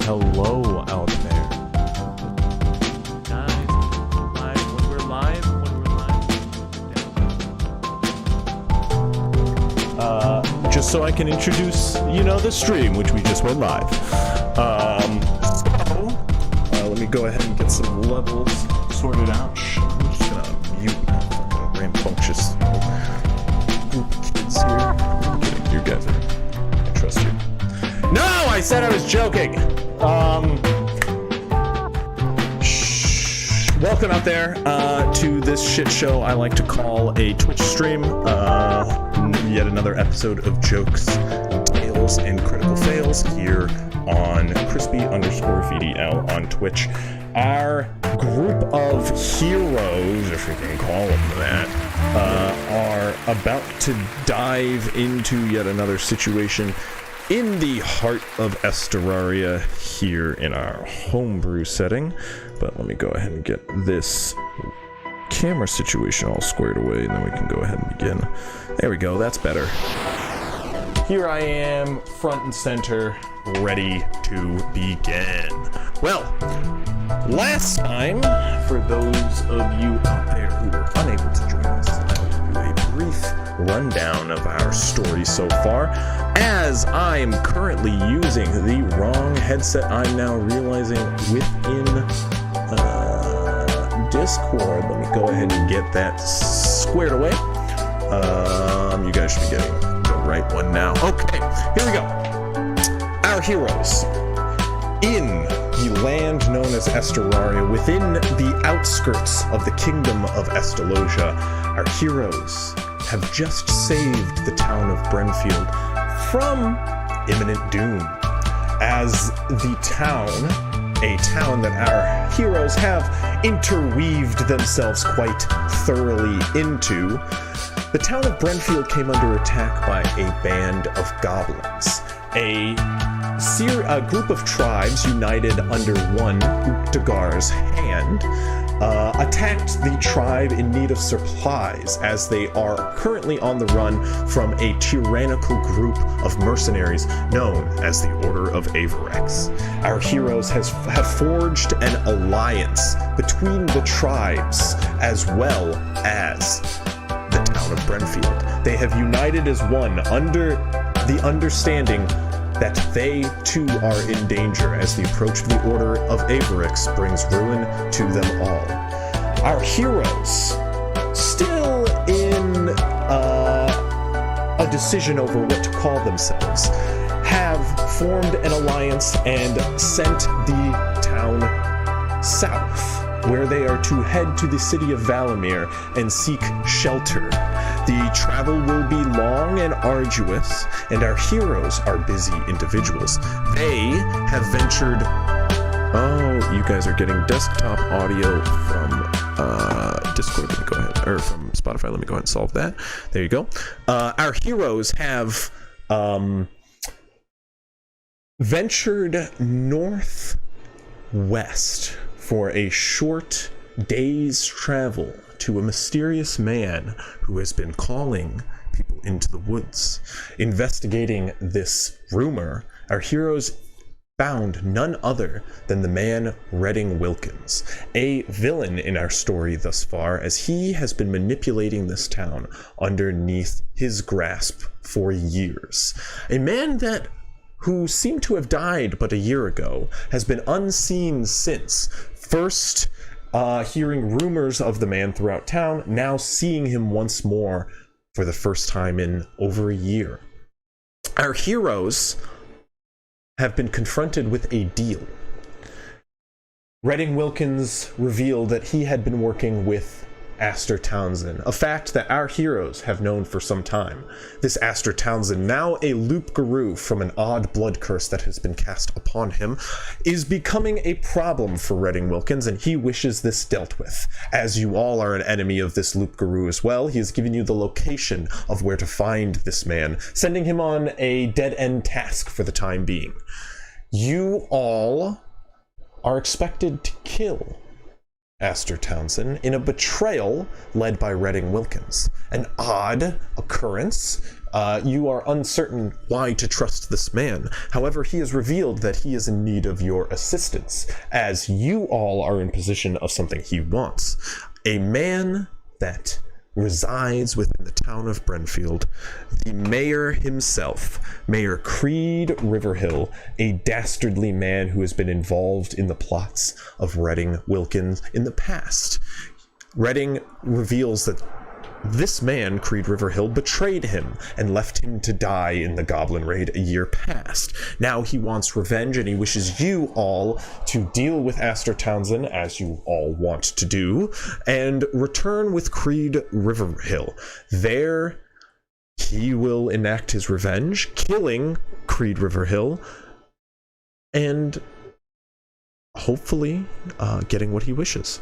Hello out there. Guys, when we're live. Just so I can introduce, the stream, which we just went live. Let me go ahead and get some levels sorted out. I'm just gonna mute rambunctious group of kids here. I'm kidding, you guys I trust you. No, I said I was joking. Welcome out there to this shit show I like to call a Twitch stream. Yet another episode of Jokes, Tales, and Critical Fails here on crispy_VDL on Twitch. Our group of heroes, if we can call them that, are about to dive into yet another situation in the heart of Esteraria here in our homebrew setting. But let me go ahead and get this camera situation all squared away, and then we can go ahead and begin. There we go, that's better. Here I am, front and center, ready to begin. Well, last time, for those of you out there who were unable to join us, I will do a brief rundown of our story so far, as I'm currently using the wrong headset. I'm now realizing within Discord. Let me go ahead and get that squared away. You guys should be getting the right one now. Okay, here we go. Our heroes in the land known as Esteraria, within the outskirts of the kingdom of Estalosia, our heroes have just saved the town of Brenfield from imminent doom, as the town, a town that our heroes have interweaved themselves quite thoroughly into, the town of Brenfield came under attack by a band of goblins. A group of tribes united under one Uqtagar's hand attacked the tribe in need of supplies, as they are currently on the run from a tyrannical group of mercenaries known as the Order of Averex. Our heroes have forged an alliance between the tribes as well as the town of Brenfield. They have united as one under the understanding that they too are in danger, as the approach of the Order of Averex brings ruin to them all. Our heroes, still in a decision over what to call themselves, have formed an alliance and sent the town south, where they are to head to the city of Valamir and seek shelter. The travel will be long and arduous, and our heroes are busy individuals. They have ventured... Oh, you guys are getting desktop audio from Discord. Let me go ahead, or from Spotify. Let me go ahead and solve that. There you go. Our heroes have ventured northwest for a short day's travel to a mysterious man who has been calling people into the woods. Investigating this rumor, our heroes found none other than the man Redding Wilkins, a villain in our story thus far, as he has been manipulating this town underneath his grasp for years. A man who seemed to have died but a year ago has been unseen since. First, hearing rumors of the man throughout town, now seeing him once more for the first time in over a year. Our heroes have been confronted with a deal. Redding Wilkins revealed that he had been working with Aster Townsend, a fact that our heroes have known for some time. This Aster Townsend, now a loup-garou from an odd blood curse that has been cast upon him, is becoming a problem for Redding Wilkins, and he wishes this dealt with. As you all are an enemy of this loup-garou as well, he has given you the location of where to find this man, sending him on a dead-end task for the time being. You all are expected to kill Aster Townsend in a betrayal led by Redding Wilkins. An odd occurrence, You are uncertain why to trust this man. However, he has revealed that he is in need of your assistance, as you all are in possession of something he wants. A man that resides within the town of Brenfield, the mayor himself, Mayor Creed Riverhill, a dastardly man who has been involved in the plots of Redding Wilkins in the past. Redding reveals that this man, Creed Riverhill, betrayed him and left him to die in the Goblin Raid a year past. Now he wants revenge, and he wishes you all to deal with Aster Townsend, as you all want to do, and return with Creed Riverhill. There, he will enact his revenge, killing Creed Riverhill, and hopefully getting what he wishes.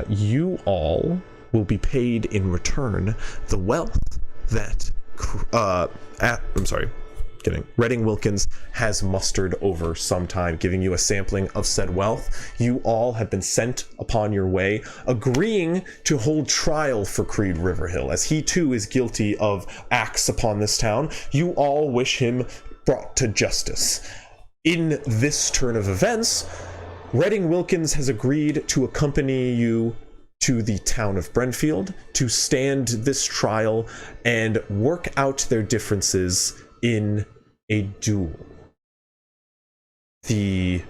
You all will be paid in return the wealth that Redding Wilkins has mustered over some time, giving you a sampling of said wealth. You all have been sent upon your way, agreeing to hold trial for Creed Riverhill, as he too is guilty of acts upon this town. You all wish him brought to justice. In this turn of events, Redding Wilkins has agreed to accompany you to the town of Brenfield to stand this trial and work out their differences in a duel. The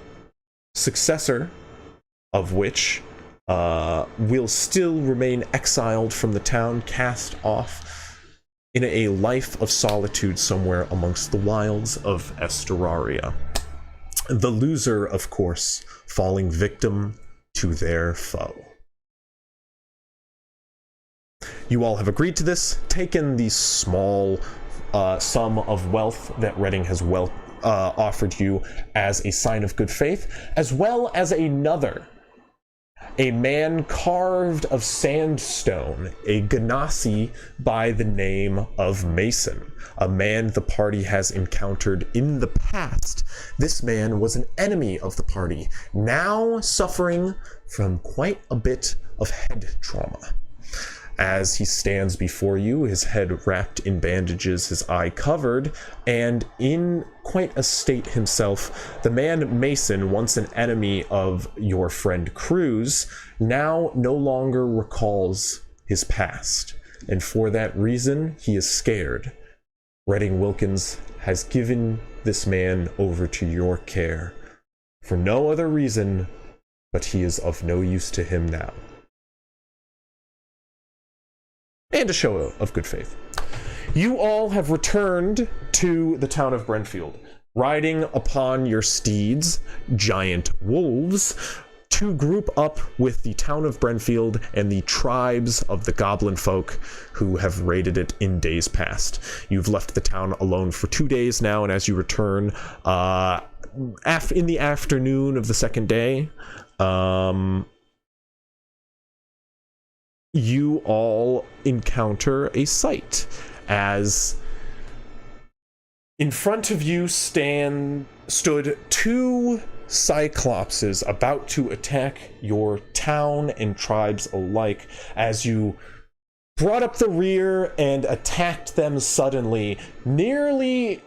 successor of which will still remain exiled from the town, cast off in a life of solitude somewhere amongst the wilds of Esteraria. The loser, of course, falling victim to their foe. You all have agreed to this, taken the small sum of wealth that Redding has offered you as a sign of good faith, as well as another. A man carved of sandstone, a Ganassi by the name of Mason, a man the party has encountered in the past. This man was an enemy of the party, now suffering from quite a bit of head trauma. As he stands before you, his head wrapped in bandages, his eye covered, and in quite a state himself, the man Mason, once an enemy of your friend Cruz, now no longer recalls his past. And for that reason, he is scared. Redding Wilkins has given this man over to your care for no other reason, but he is of no use to him now. And a show of good faith. You all have returned to the town of Brenfield, riding upon your steeds, giant wolves, to group up with the town of Brenfield and the tribes of the goblin folk who have raided it in days past. You've left the town alone for 2 days now, and as you return in the afternoon of the second day, you all encounter a sight as in front of you stood two cyclopses about to attack your town and tribes alike. As you brought up the rear and attacked them suddenly, nearly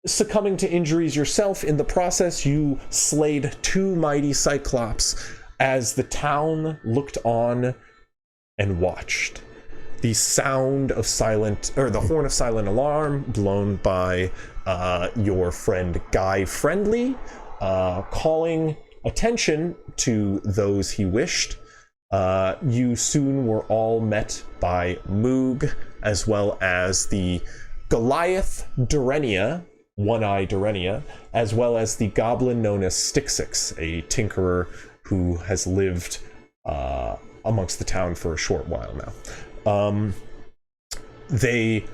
succumbing to injuries yourself. In the process, you slayed two mighty cyclops as the town looked on and watched. The sound of the horn of silent alarm blown by your friend Guy Friendly, calling attention to those he wished. You soon were all met by Moog, as well as the Goliath Durenia, One-Eye Durenia, as well as the goblin known as Stixix, a tinkerer who has lived amongst the town for a short while now. They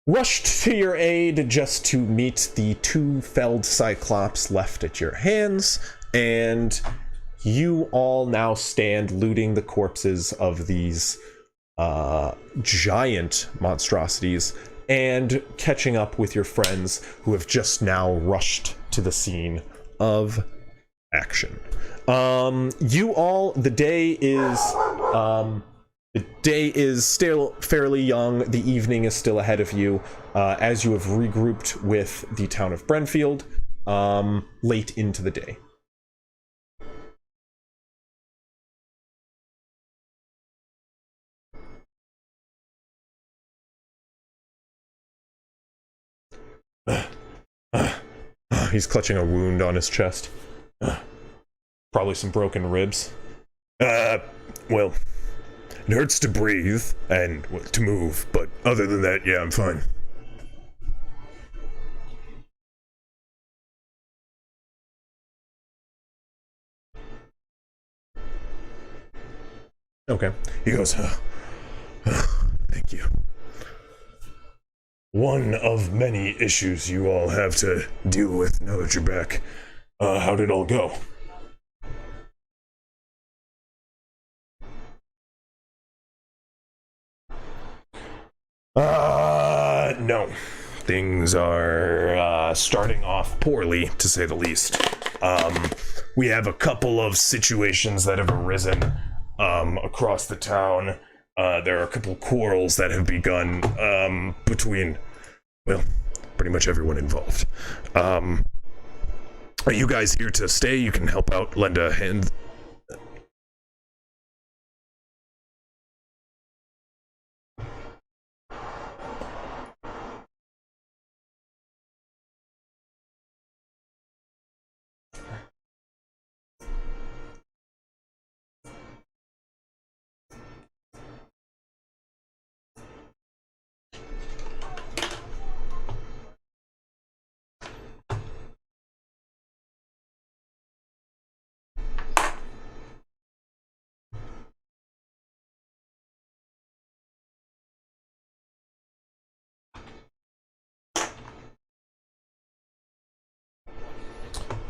rushed to your aid just to meet the two felled cyclops left at your hands, and you all now stand looting the corpses of these giant monstrosities and catching up with your friends who have just now rushed to the scene of action. You all, the day is still fairly young. The evening is still ahead of you. as you have regrouped with the town of Brenfield late into the day. He's clutching a wound on his chest. Probably some broken ribs. Well, it hurts to breathe and to move, but other than that, yeah, I'm fine. Okay. He goes, thank you. One of many issues you all have to deal with now that you're back. How did it all go? No. Things are starting off poorly, to say the least. We have a couple of situations that have arisen across the town. There are a couple quarrels that have begun between, well, pretty much everyone involved. Are you guys here to stay? You can help out, lend a hand.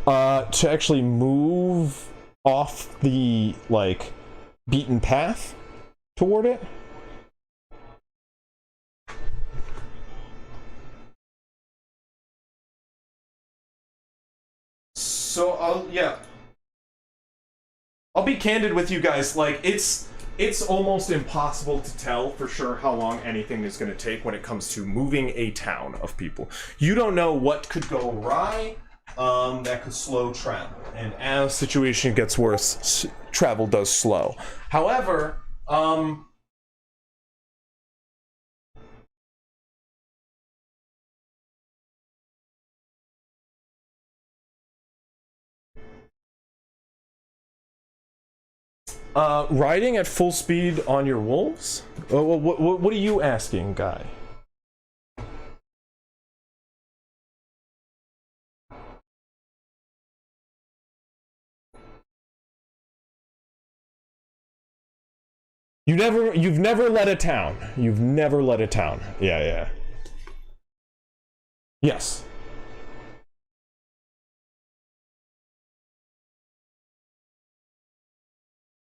To actually move off the, like, beaten path toward it? So, I'll be candid with you guys, like, it's almost impossible to tell for sure how long anything is going to take when it comes to moving a town of people. You don't know what could go awry, that could slow travel. And as the situation gets worse, travel does slow. However, riding at full speed on your wolves? What are you asking, guy? You've never led a town. You've never led a town. Yeah. Yes.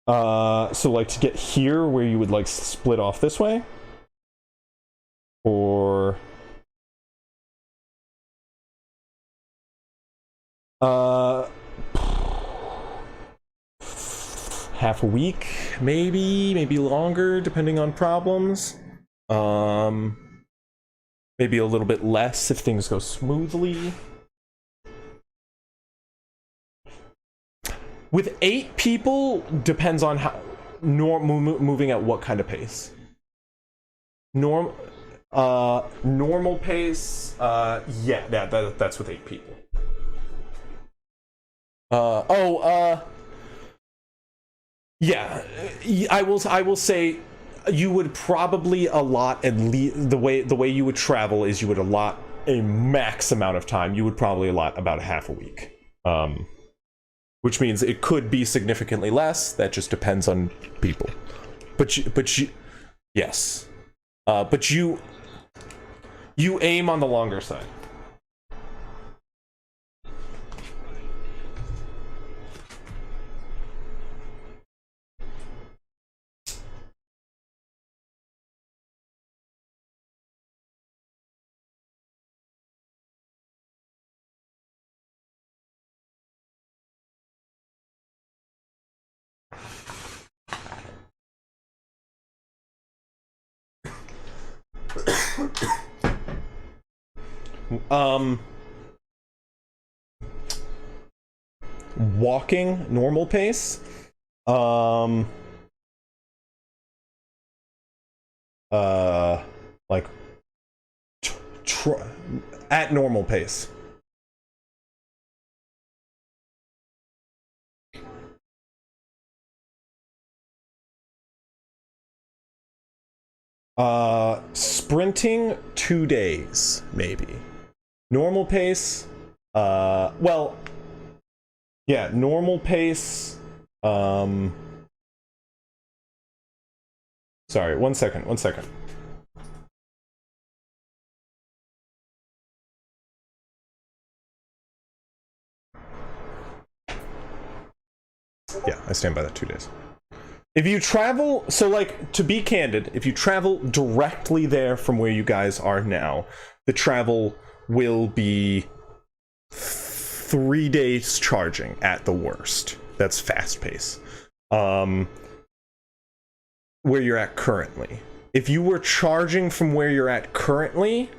So like to get here where you would like split off this way? Or... half a week, maybe longer, depending on problems. Maybe a little bit less if things go smoothly. With 8 people, depends on how moving at what kind of pace. Normal pace, yeah, that's with 8 people. Yeah, I will say you would probably allot at least the way you would travel is you would allot a max amount of time. You would probably allot about half a week. Which means it could be significantly less. That just depends on people. But you yes. But you aim on the longer side. Walking normal pace. Like at normal pace. Sprinting 2 days, maybe. Normal pace, well, yeah, normal pace, sorry, one second. Yeah, I stand by that, 2 days. If you travel, so like, to be candid, if you travel directly there from where you guys are now, the travel will be 3 days charging at the worst. That's fast pace. Where you're at currently. If you were charging from where you're at currently,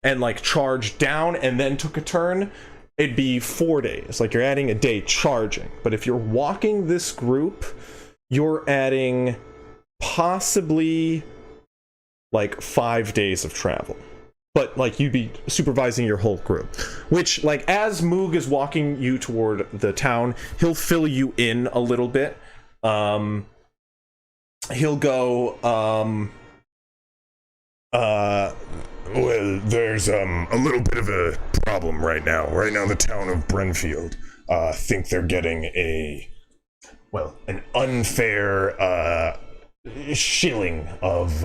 and like charged down and then took a turn, it'd be 4 days. Like you're adding a day charging. But if you're walking this group, you're adding possibly like 5 days of travel. But like you'd be supervising your whole group. Which, like, as Moog is walking you toward the town, he'll fill you in a little bit. He'll go, well, there's a little bit of a problem right now. Right now the town of Brenfield think they're getting an unfair shilling of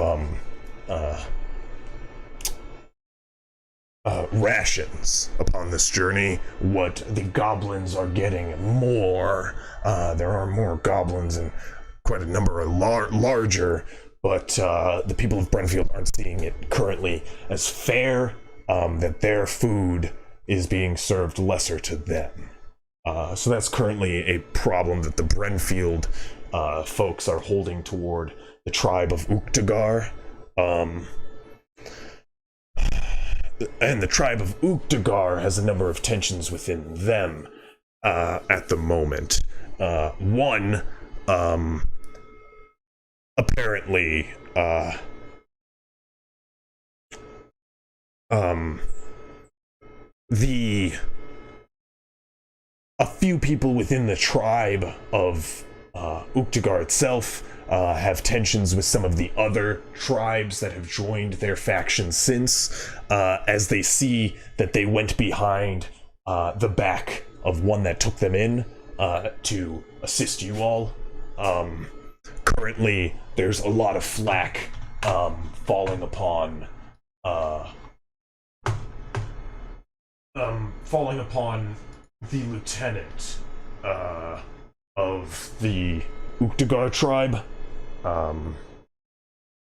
rations upon this journey. What the goblins are getting more. There are more goblins and quite a number of larger, but the people of Brenfield aren't seeing it currently as fair, that their food is being served lesser to them. So that's currently a problem that the Brenfield folks are holding toward the tribe of Uktagar. And the tribe of Uktagar has a number of tensions within them at the moment. One, apparently, a few people within the tribe of Uktagar itself have tensions with some of the other tribes that have joined their faction since, as they see that they went behind the back of one that took them in to assist you all. Currently, there's a lot of flack falling upon the lieutenant of the Uktagar tribe.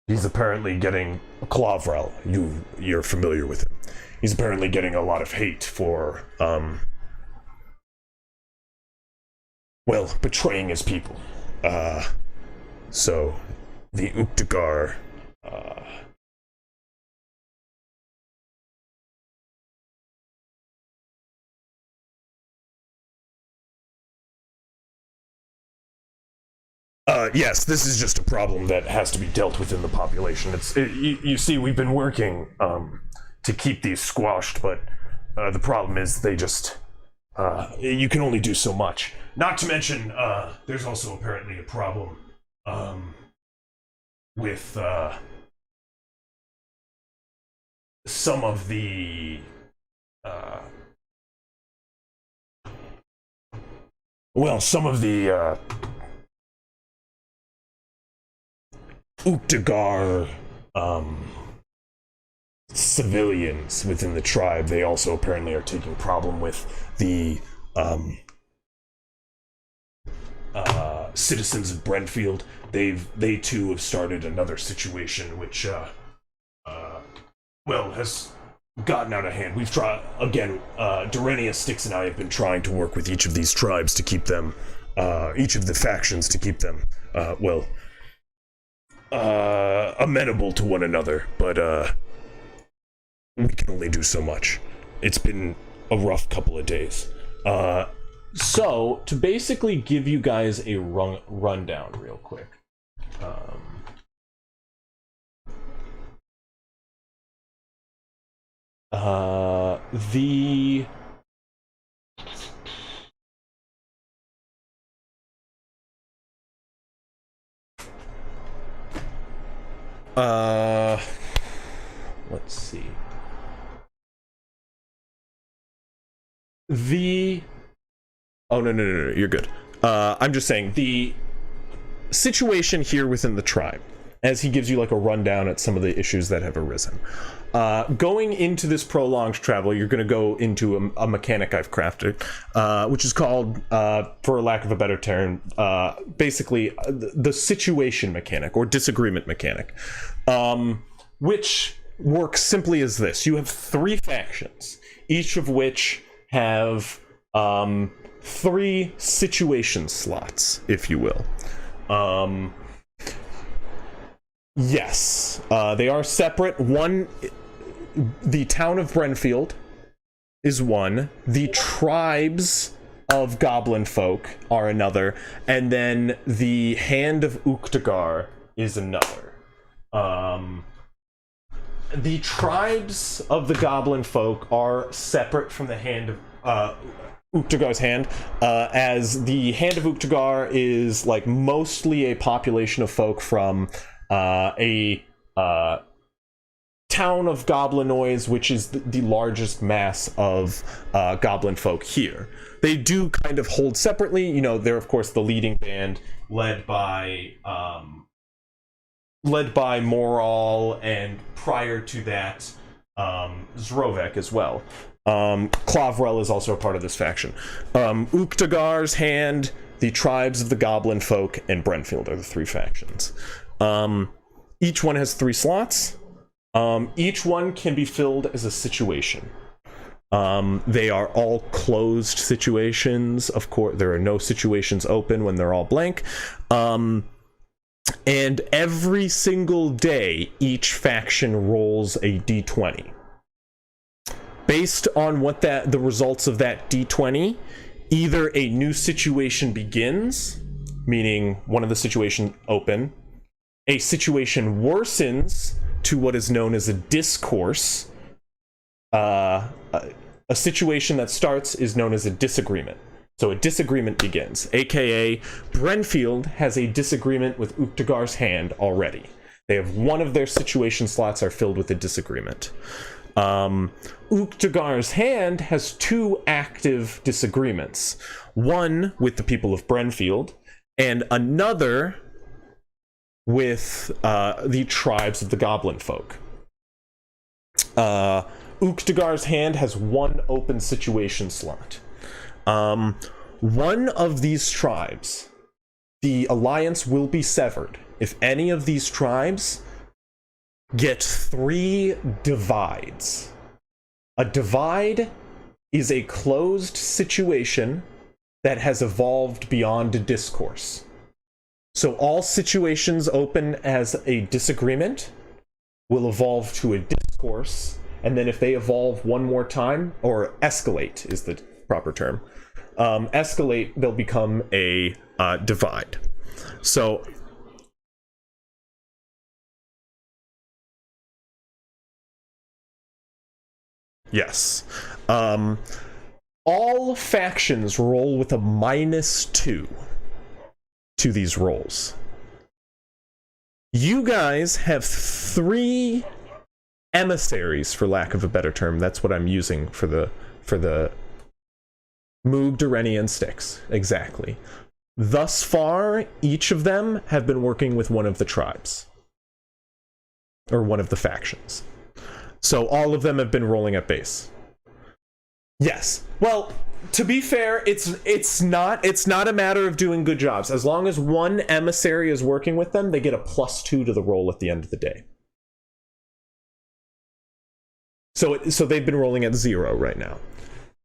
He's apparently getting Clavrel. You're familiar with him. He's apparently getting a lot of hate for betraying his people. So the Uktagar yes, this is just a problem that has to be dealt with in the population. You see, we've been working to keep these squashed, but the problem is they just you can only do so much. Not to mention, there's also apparently a problem with some of the Uktagar civilians within the tribe. They also apparently are taking problem with the citizens of Brentfield. They too have started another situation which has gotten out of hand. We've tried again. Durenia, Styx, and I have been trying to work with each of these tribes to keep them, each of the factions to keep them, amenable to one another. But we can only do so much. It's been a rough couple of days. So to basically give you guys a rundown real quick. Let's see. Oh, no, you're good. I'm just saying the situation here within the tribe, as he gives you like a rundown at some of the issues that have arisen. Going into this prolonged travel, you're going to go into a mechanic I've crafted, which is called, for lack of a better term, basically the situation mechanic or disagreement mechanic, which works simply as this. You have 3 factions, each of which have 3 situation slots, if you will. Yes, they are separate. One, the town of Brenfield is one. The tribes of goblin folk are another. And then the Hand of Uktagar is another. The tribes of the goblin folk are separate from the Hand of Uktagar's hand, as the Hand of Uktagar is like mostly a population of folk from a town of goblinoids, which is the largest mass of goblin folk here. They do kind of hold separately. You know, they're of course the leading band, led by Moral, and prior to that, Zrovek as well. Clavrel is also a part of this faction. Uktagar's Hand, the tribes of the goblin folk, and Brenfield are the 3 factions. Each one has 3 slots. Each one can be filled as a situation. They are all closed situations. Of course, there are no situations open when they're all blank. And every single day, each faction rolls a d20. Based on what the results of that d20, either a new situation begins, meaning one of the situations open, a situation worsens to what is known as a discourse. A situation that starts is known as a disagreement. So a disagreement begins, aka Brenfield has a disagreement with Uktagar's Hand already. They have one of their situation slots are filled with a disagreement. Uktagar's Hand has 2 active disagreements. One with the people of Brenfield, and another with the tribes of the goblin folk. Uktagar's Hand has 1 open situation slot. One of these tribes, the alliance will be severed if any of these tribes get 3 divides. A divide is a closed situation that has evolved beyond a discourse. So all situations open as a disagreement will evolve to a discourse, and then if they evolve one more time, or escalate is the proper term, escalate, they'll become a divide. So yes, all factions roll with a -2 to these rolls. You guys have 3 emissaries, for lack of a better term. That's what I'm using for the Moog Durenian sticks. Exactly. Thus far, each of them have been working with one of the tribes. Or one of the factions. So all of them have been rolling at base. Yes. Well, to be fair, it's not a matter of doing good jobs. As long as one emissary is working with them, they get a +2 to the roll at the end of the day. So they've been rolling at 0 right now.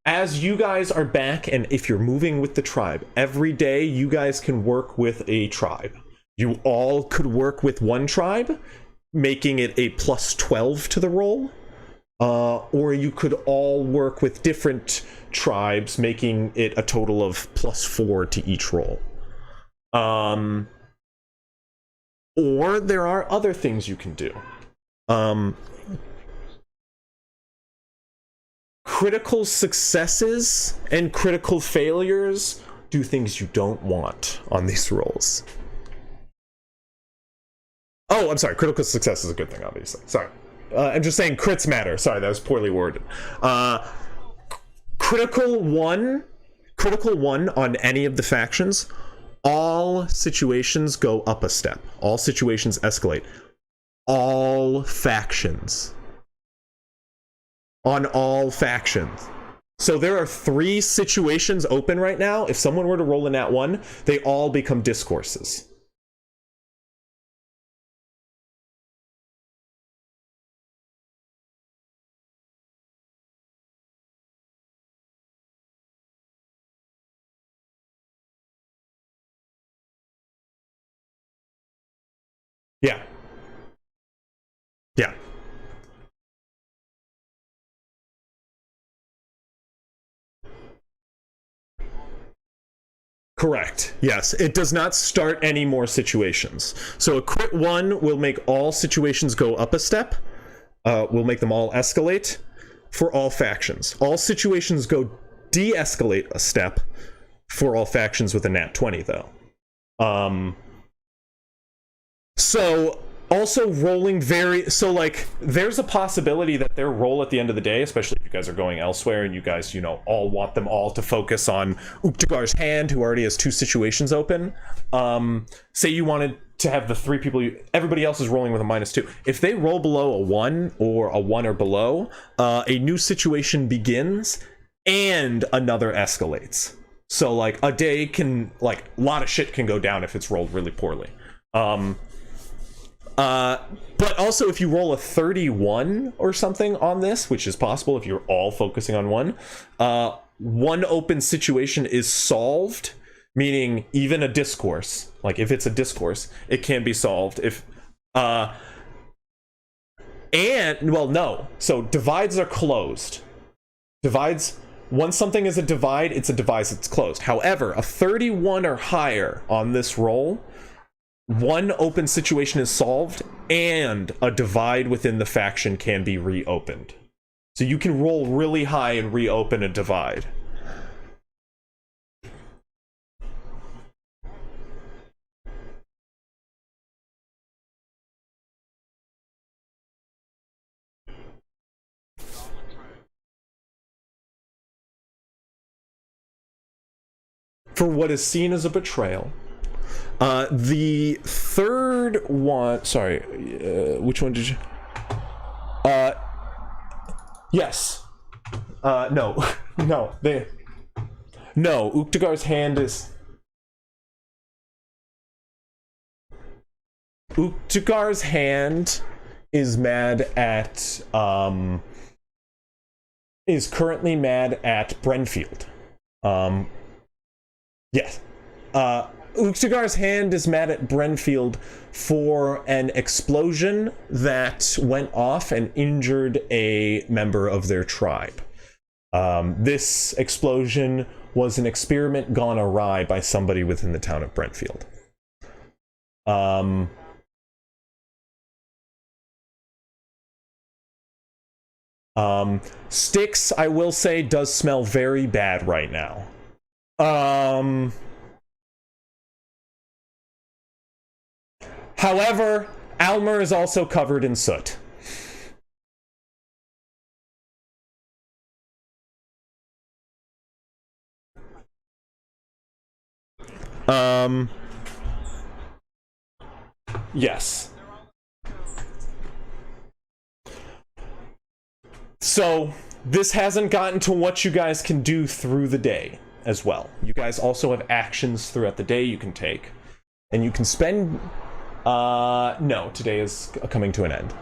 As you guys are back, and if you're moving with the tribe, every day you guys can work with a tribe. You all could work with one tribe, making it a +12 to the roll. or you could all work with different tribes, making it a total of +4 to each roll. Or there are other things you can do. Critical successes and critical failures do things you don't want on these rolls. Oh, I'm sorry. Critical success is a good thing, obviously. Sorry. I'm just saying crits matter. Sorry, that was poorly worded. Critical one on any of the factions, all situations go up a step. All situations escalate. All factions. On all factions. So there are 3 situations open right now. If someone were to roll a nat 1, they all become discourses. Yeah. Yeah. Correct. Yes. It does not start any more situations. So a crit 1 will make all situations go up a step. We'll make them all escalate for all factions. All situations go de-escalate a step for all factions with a nat 20, though. So also rolling so like there's a possibility that their roll at the end of the day, especially if you guys are going elsewhere and you guys, all want them all to focus on Uktugar's Hand, who already has 2 situations open. Say you wanted to have the 3 people, everybody else is rolling with a -2. If they roll below a 1 or a 1 or below, a new situation begins and another escalates. So like a day can, like, a lot of shit can go down if it's rolled really poorly. But also if you roll a 31 or something on this, which is possible if you're all focusing on one open situation is solved, meaning even a discourse, like if it's a discourse, it can be solved. So divides are closed. Once something is a divide, it's a divide that's closed. However, a 31 or higher on this roll, one open situation is solved and a divide within the faction can be reopened. So you can roll really high and reopen a divide. For what is seen as a betrayal. The third one, sorry, which one did you? Yes. No, Uktugar's Hand is... Uktugar's Hand is mad at, is currently mad at Brenfield. Yes. Uktugar's Hand is mad at Brenfield for an explosion that went off and injured a member of their tribe. This explosion was an experiment gone awry by somebody within the town of Brentfield. Styx, I will say, does smell very bad right now. However, Almer is also covered in soot. Yes. So, this hasn't gotten to what you guys can do through the day as well. You guys also have actions throughout the day you can take. And you can spend... no, today is coming to an end.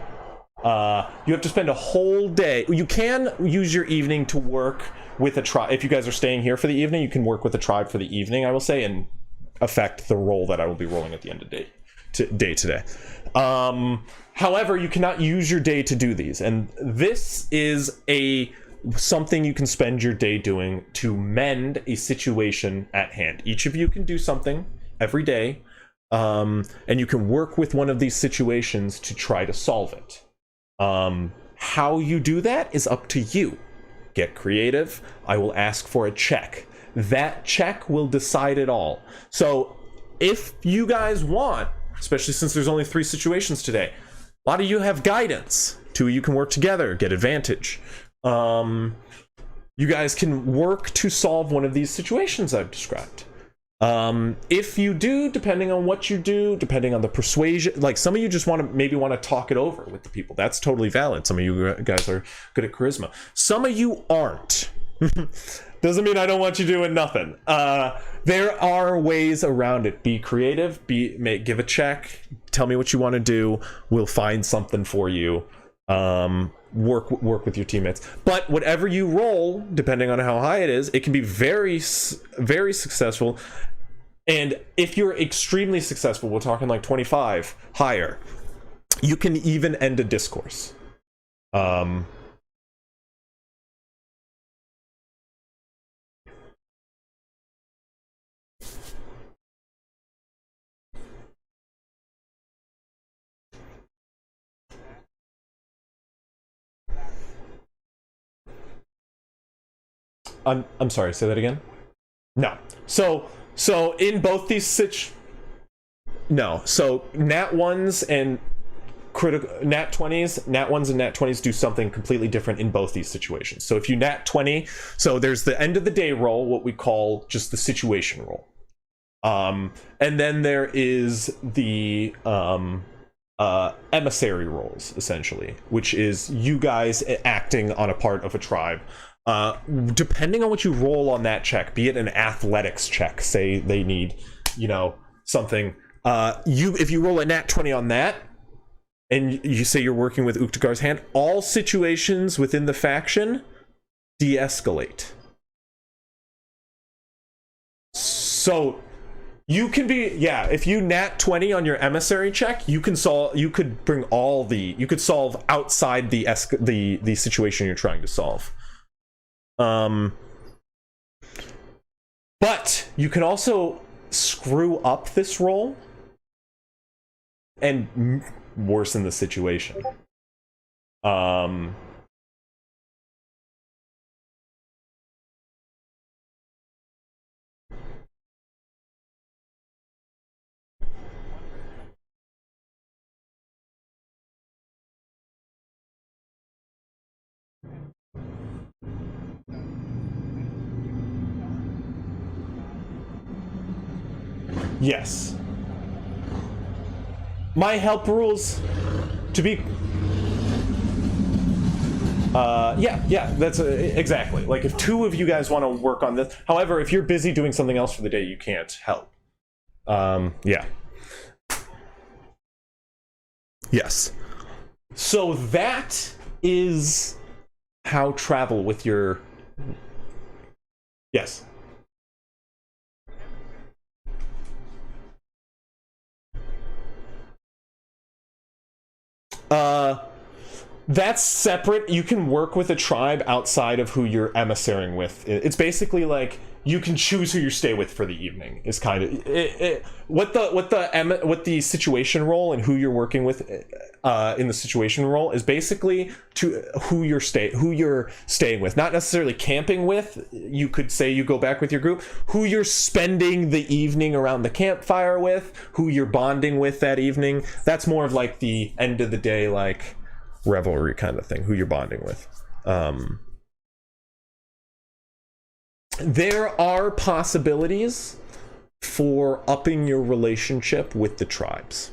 You have to spend a whole day. You can use your evening to work with a tribe. If you guys are staying here for the evening, you can work with a tribe for the evening, I will say, and affect the roll that I will be rolling at the end of the day. day today. However, you cannot use your day to do these, and this is something you can spend your day doing to mend a situation at hand. Each of you can do something every day, and you can work with one of these situations to try to solve it. How you do that is up to you. Get creative. I will ask for a check. That check will decide it all. So if you guys want, especially since there's only 3 situations today, a lot of you have guidance. 2 of you can work together, get advantage. You guys can work to solve one of these situations I've described. If you do, depending on what you do, depending on the persuasion, like some of you just want to talk it over with the people. That's totally valid. Some of you guys are good at charisma. Some of you aren't. Doesn't mean I don't want you doing nothing. There are ways around it. Be creative. Give a check. Tell me what you want to do. We'll find something for you. Work with your teammates. But whatever you roll, depending on how high it is, it can be very, very successful. And if you're extremely successful, we're talking like 25 higher, you can even end a discourse. I'm sorry, say that again? No. So in both these no. So nat 1s and nat 20s, nat 1s and nat 20s do something completely different in both these situations. So if you nat 20, so there's the end of the day roll, what we call just the situation roll. And then there is the emissary rolls, essentially, which is you guys acting on a part of a tribe. Depending on what you roll on that check, be it an athletics check, say they need, something, if you roll a nat 20 on that, and you say you're working with Uktagar's hand, all situations within the faction de-escalate. So you can be, if you nat 20 on your emissary check, you could solve outside the situation you're trying to solve. But you can also screw up this roll and worsen the situation. Yes. My help rules to be that's exactly. Like if 2 of you guys want to work on this. However, if you're busy doing something else for the day, you can't help. Yes. So that is how travel with your... Yes. That's separate. You can work with a tribe outside of who you're emissarying with. It's basically like you can choose who you stay with for the evening. Is kind of what the situation role and who you're working with in the situation role is basically to who you're staying with. Not necessarily camping with. You could say you go back with your group. Who you're spending the evening around the campfire with. Who you're bonding with that evening. That's more of like the end of the day like revelry kind of thing. Who you're bonding with. There are possibilities for upping your relationship with the tribes,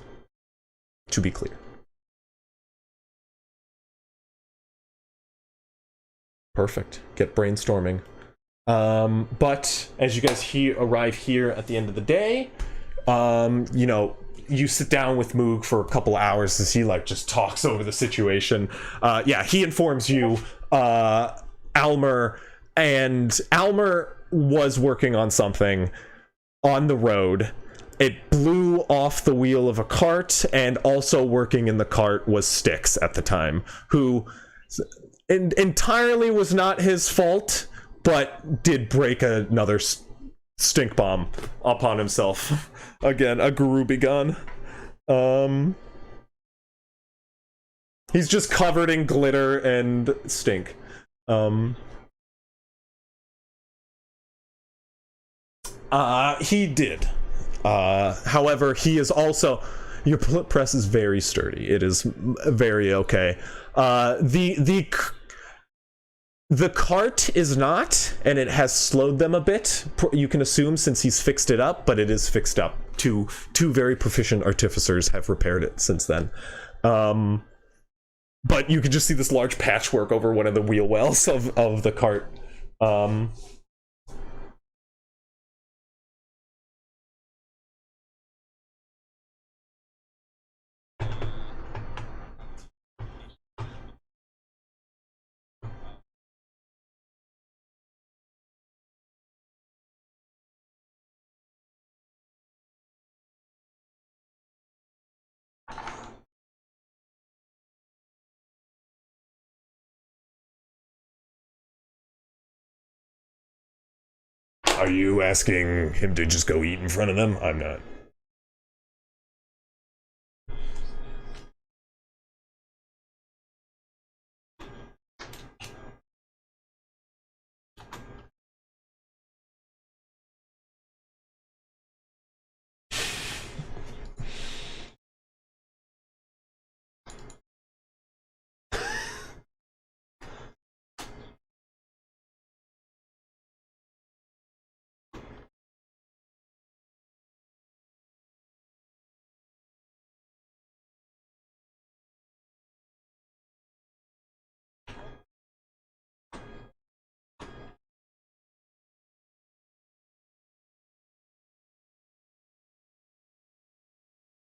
to be clear. Perfect. Get brainstorming. But as you guys arrive here at the end of the day, you sit down with Moog for a couple hours as he just talks over the situation. He informs you, Almer was working on something on the road, it blew off the wheel of a cart, and also working in the cart was Styx at the time, who entirely was not his fault, but did break another stink bomb upon himself. Again, a Garubigan. He's just covered in glitter and stink. He did. However, he is also... Your press is very sturdy. It is very okay. The cart is not, and it has slowed them a bit, you can assume, since he's fixed it up, but it is fixed up. Two very proficient artificers have repaired it since then. But you can just see this large patchwork over one of the wheel wells of the cart. Are you asking him to just go eat in front of them? I'm not.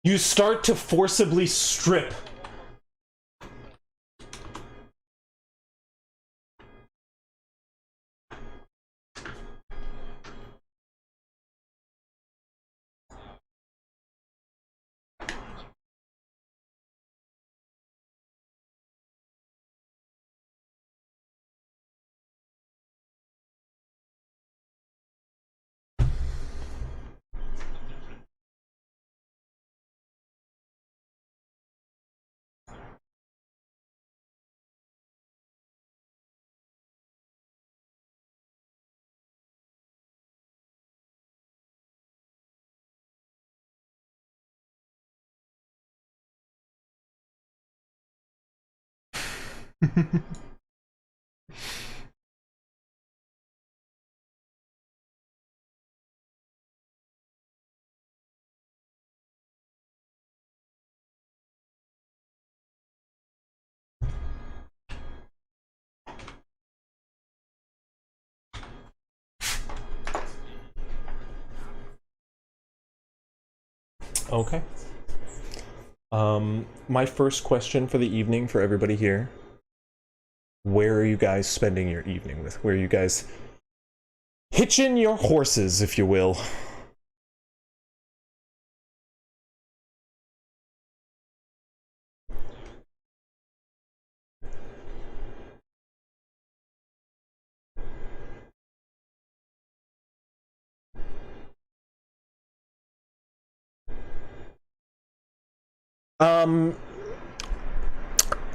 You start to forcibly strip. Okay. My first question for the evening for everybody here. Where are you guys spending your evening with? Where are you guys hitching your horses, if you will?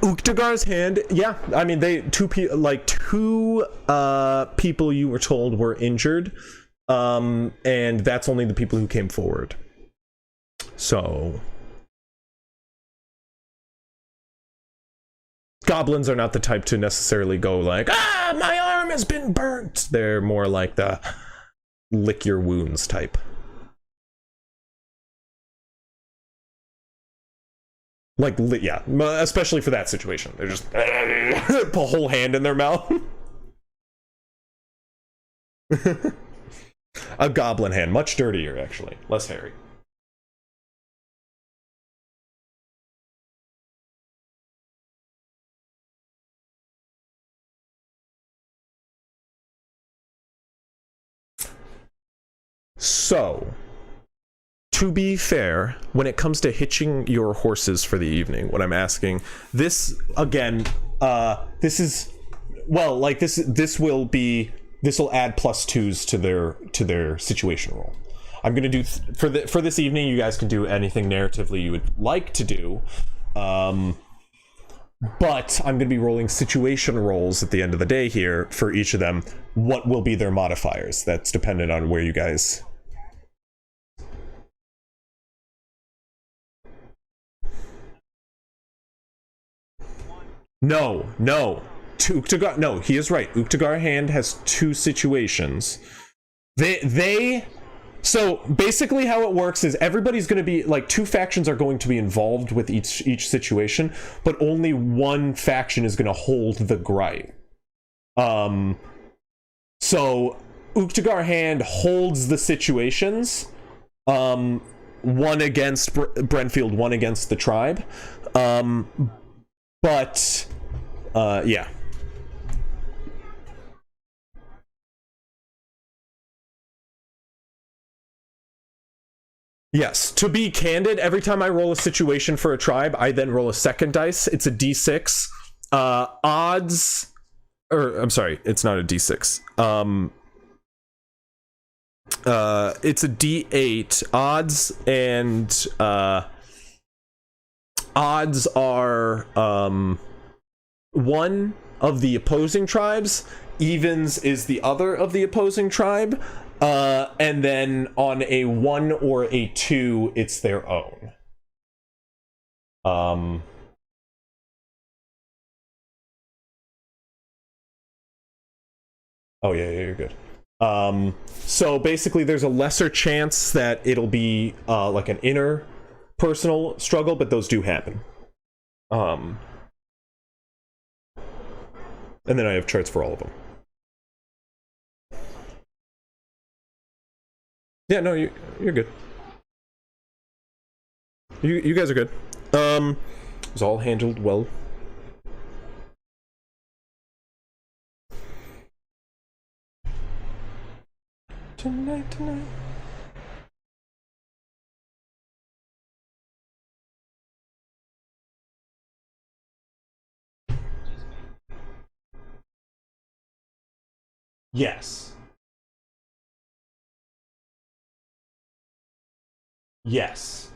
Uktagar's hand, yeah. I mean, two people you were told were injured, and that's only the people who came forward. So, goblins are not the type to necessarily go like, "Ah, my arm has been burnt." They're more like the lick your wounds type. Like, yeah, especially for that situation. They're just put a whole hand in their mouth. A goblin hand, much dirtier, actually. Less hairy. So, to be fair, when it comes to hitching your horses for the evening, what I'm asking, this again, this is, well, like this will add +2s to their situation roll. I'm gonna do for this evening. You guys can do anything narratively you would like to do, but I'm gonna be rolling situation rolls at the end of the day here for each of them. What will be their modifiers? That's dependent on where you guys. No. Uktagor, no, he is right. Uktagor Hand has 2 situations. So basically how it works is everybody's going to be, like, 2 factions are going to be involved with each situation, but only one faction is going to hold the gripe. So Uktagor Hand holds the situations, one against Brenfield, one against the tribe. But yeah. Yes, to be candid, every time I roll a situation for a tribe, I then roll a second dice. It's a d6. Odds, or I'm sorry, it's not a d6. It's a d8. Odds and odds are one of the opposing tribes, evens is the other of the opposing tribe, and then on a 1 or a 2 it's their own. Oh yeah, you're good. So basically there's a lesser chance that it'll be like an inner personal struggle, but those do happen. And then I have charts for all of them. Yeah, no, you're good. You guys are good. It was all handled well. Tonight. Yes. Yes.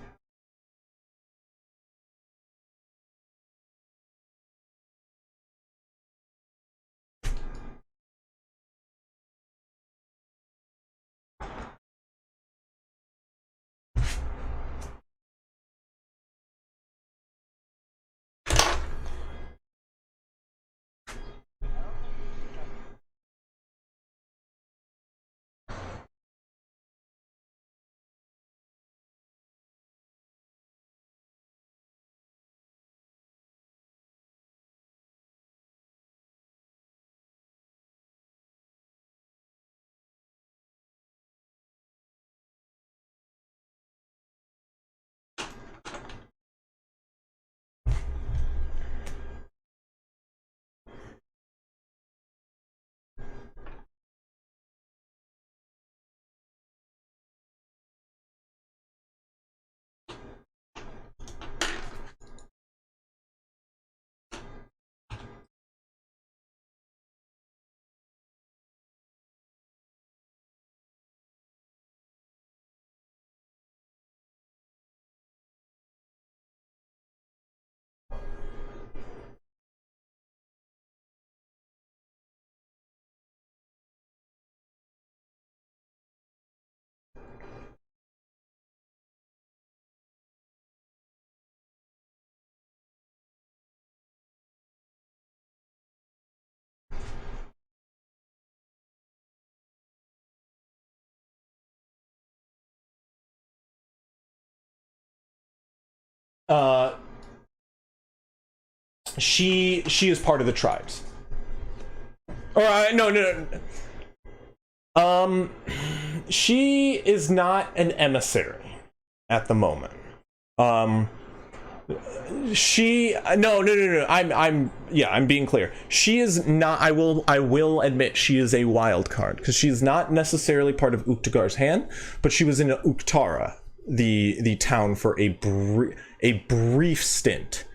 She is part of the tribes. Or no. She is not an emissary at the moment. She no. I'm being clear. She is not. I will admit she is a wild card because she's not necessarily part of Uktagor's hand, but she was in Uktara the town for a brief stint.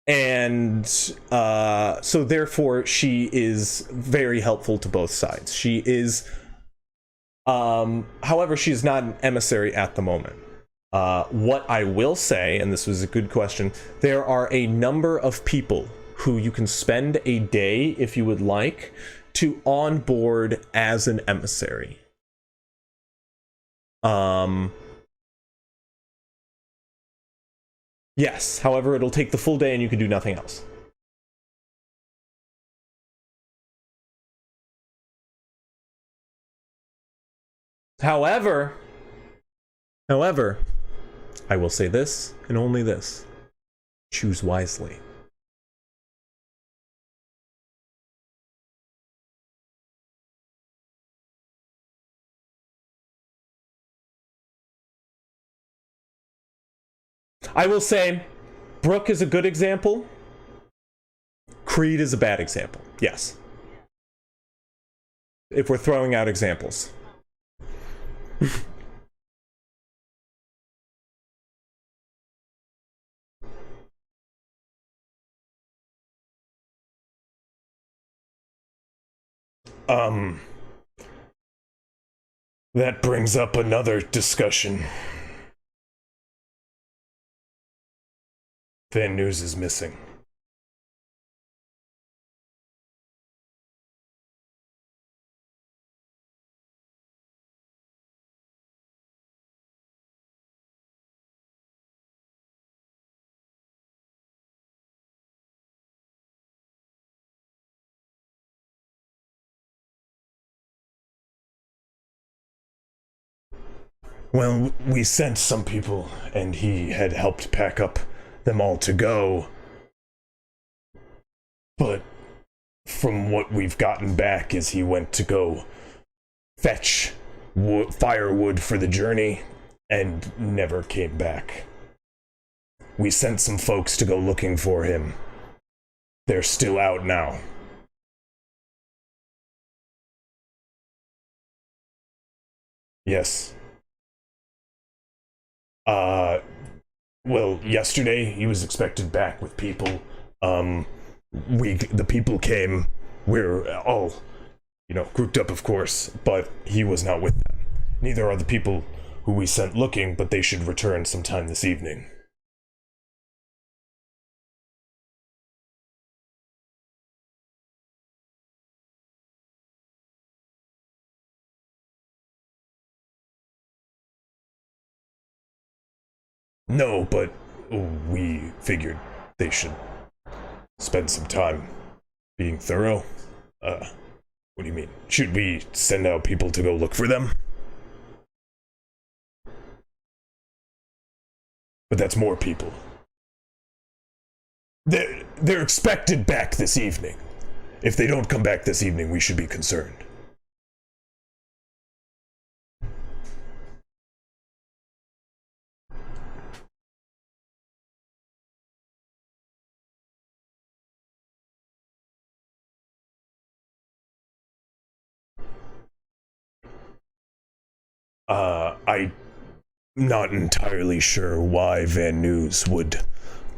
And so therefore she is very helpful to both sides. She is, however, she is not an emissary at the moment. What I will say, and this was a good question, there are a number of people who you can spend a day, if you would like, to onboard as an emissary. Yes, however, it'll take the full day and you can do nothing else. However, I will say this and only this. Choose wisely. I will say, Brooke is a good example. Creed is a bad example. Yes. If we're throwing out examples. That brings up another discussion. Van News is missing. Well, we sent some people, and he had helped pack up them all to go. But from what we've gotten back is he went to go fetch firewood for the journey and never came back. We sent some folks to go looking for him. They're still out now. Yes. Well, yesterday he was expected back with people. The people came. We're all, grouped up, of course, but he was not with them. Neither are the people who we sent looking, but they should return sometime this evening. No, but we figured they should spend some time being thorough. What do you mean? Should we send out people to go look for them? But that's more people. They're expected back this evening. If they don't come back this evening, we should be concerned. I'm not entirely sure why Van News would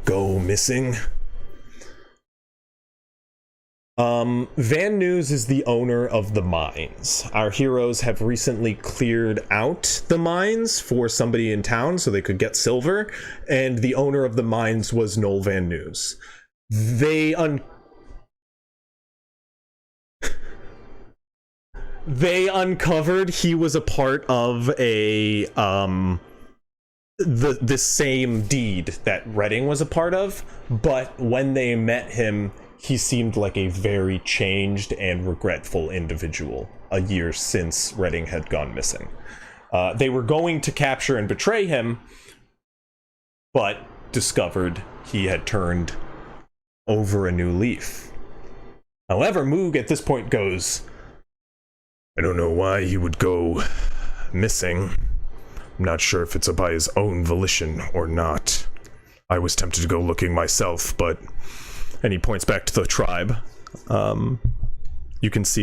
go missing. Van News is the owner of the mines. Our heroes have recently cleared out the mines for somebody in town so they could get silver, and the owner of the mines was Noel Van News. They uncovered he was a part of the same deed that Redding was a part of, but when they met him, he seemed like a very changed and regretful individual a year since Redding had gone missing. They were going to capture and betray him, but discovered he had turned over a new leaf. However, Moog at this point goes, I don't know why he would go missing. I'm not sure if it's by his own volition or not. I was tempted to go looking myself, but... And he points back to the tribe. You can see,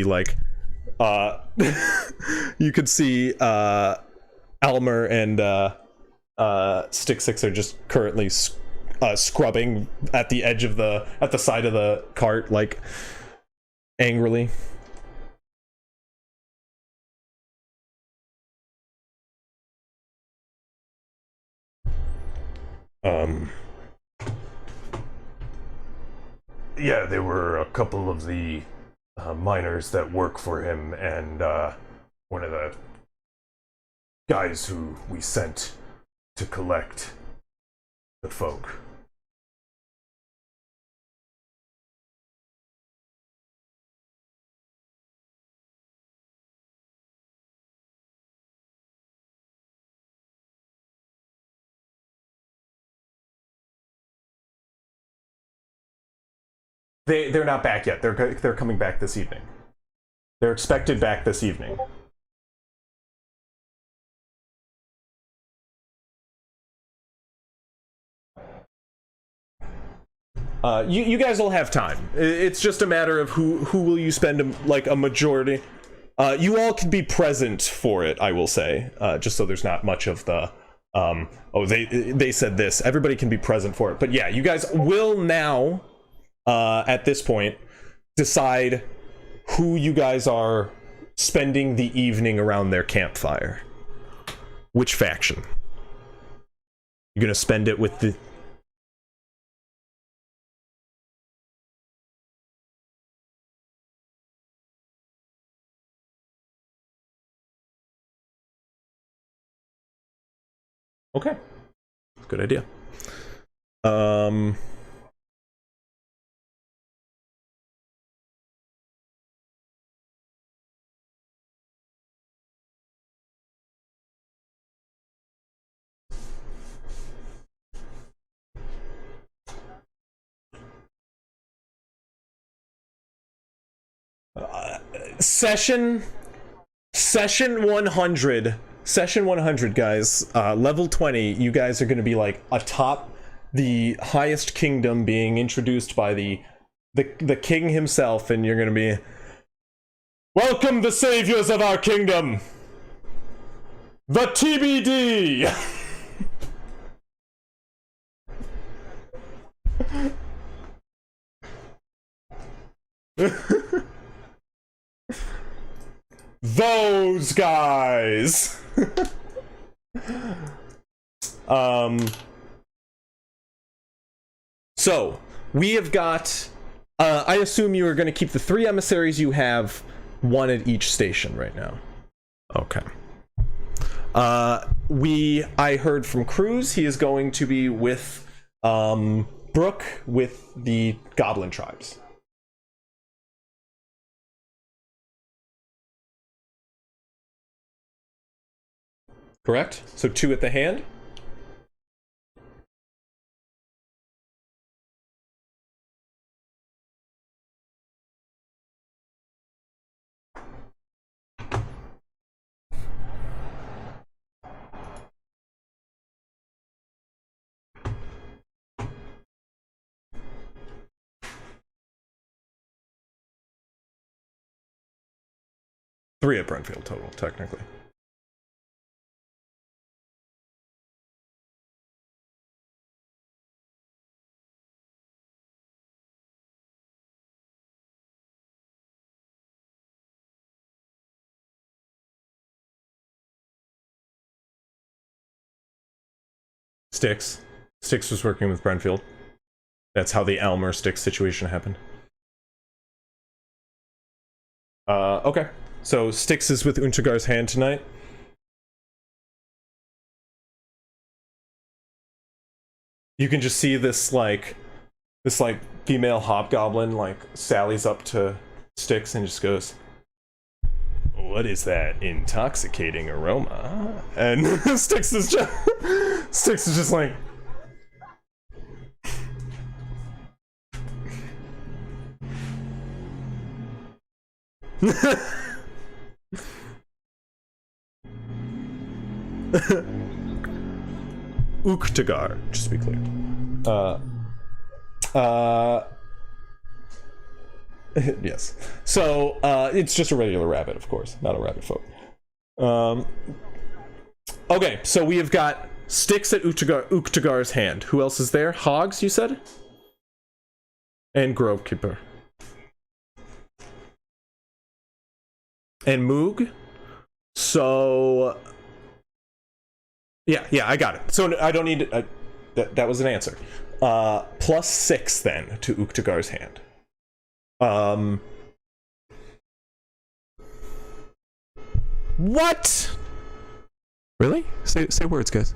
you can see, Almer and Stick Six are just currently scrubbing at the edge of at the side of the cart, like angrily. Yeah, there were a couple of the miners that work for him, and one of the guys who we sent to collect the folk. They're not back yet. They're coming back this evening. They're expected back this evening. You guys will have time. It's just a matter of who will you spend a majority. You all can be present for it, I will say, just so there's not much of the oh, they said this. Everybody can be present for it, but yeah, you guys will now at this point decide who you guys are spending the evening around their campfire. Which faction? You're gonna spend it with the... Okay. Good idea. Session 100. Session 100, guys. Level 20. You guys are going to be like atop the highest kingdom, being introduced by the king himself, and you're going to be, welcome the saviors of our kingdom, the TBD. Those guys. So we have got I assume you are going to keep the 3 emissaries you have, 1 at each station right now. Okay. I heard from Cruz, he is going to be with Brooke with the Goblin tribes. Correct? So 2 at the hand? Three at Brentfield total, technically. Styx was working with Brentfield. That's how the Almer Styx situation happened. Okay. So Styx is with Untagar's hand tonight. You can just see this female hobgoblin like sallies up to Styx and just goes, "What is that intoxicating aroma?" And Styx is just like, Uktagar, just to be clear. Yes. So, it's just a regular rabbit, of course, not a rabbit folk. Okay, so we have got sticks at Uktagar's hand. Who else is there? Hogs, you said? And Grovekeeper. And Moog. So... Yeah, I got it. So I don't need... that was an answer. +6 then to Uktagar's hand. What? Really? Say words, guys.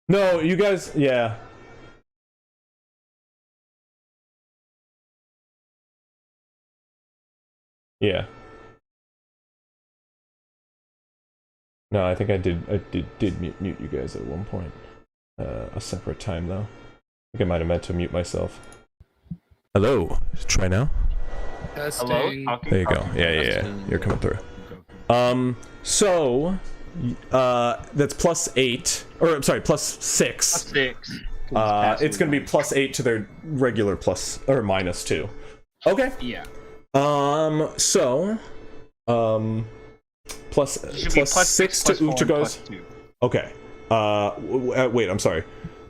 No, you guys, yeah. Yeah. No, I think I did mute you guys at one point. A separate time though. I think I might have meant to mute myself. Hello. Try now. Testing. Hello? There you go. Yeah. You're coming through. So that's +8, or I'm sorry, +6. +6. It's gonna be +8 to their regular plus or -2. Okay. Yeah. So +6 to Uktagar's. Okay. Wait, I'm sorry.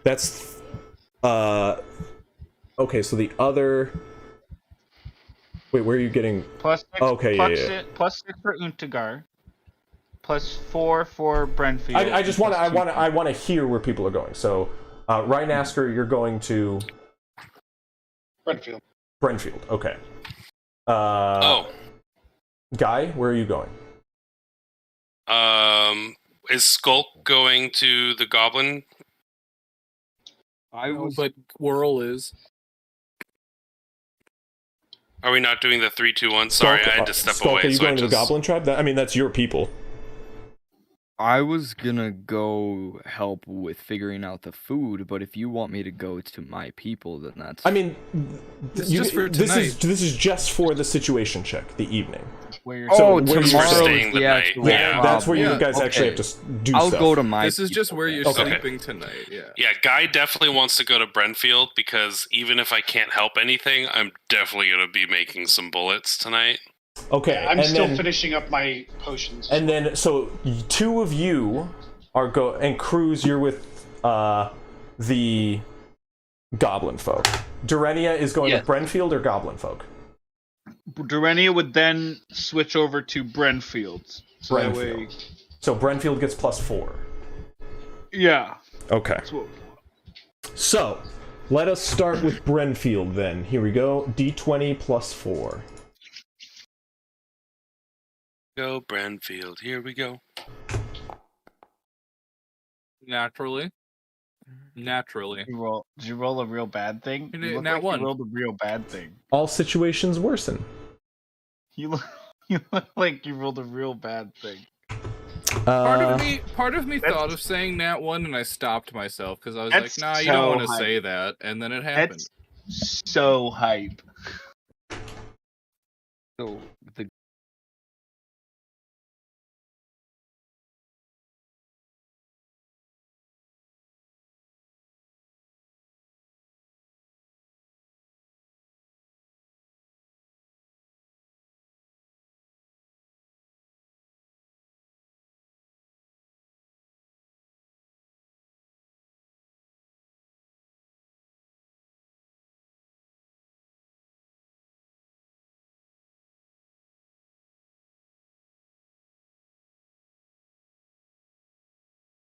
That's okay, so the other... Wait, where are you getting... +6, okay, yeah. +6 for Untagar. +4 for Brentfield. I just want to hear where people are going. So, Rhinasker, you're going to... Brentfield, okay. Guy, where are you going? Is Skulk going to the Goblin? But Whirl is. Are we not doing the 3, 2, 1? Sorry, I had to step Skulk, away. Are you so going to the Goblin Tribe? I mean, that's your people. I was gonna go help with figuring out the food, but if you want me to go to my people, then that's... I mean, This is just for tonight. This is just for the situation check, the evening. Where you're So, Oh, where you We're tomorrow staying is the the night. actual Yeah, that's where you problem. guys actually have Okay. to do I'll stuff. go to my This is just where you're Okay. sleeping tonight. Yeah. Yeah, Guy definitely wants to go to Brentfield because even if I can't help anything, I'm definitely going to be making some bullets tonight. Okay, I'm and still then, finishing up my potions. And then, so two of you are and Cruz, you're with the Goblin folk. Durenia is going Yes. with Brentfield or Goblin folk? Durenia would then switch over to Brentfield. So that way, Brentfield. So Brentfield gets +4. yeah. Okay. That's what, So, let us start with Brentfield then. Here we go. D20 +4. Go Brentfield. Here we go. Naturally. did you roll a real bad thing? You You did look nat like one. you rolled a real bad thing. All situations worsen. You look like you rolled a real bad thing. Part of me thought of saying Nat 1 and I stopped myself because I was like, That's nah, you don't so want to hype. say that. And then it happened. That's so hype. So, the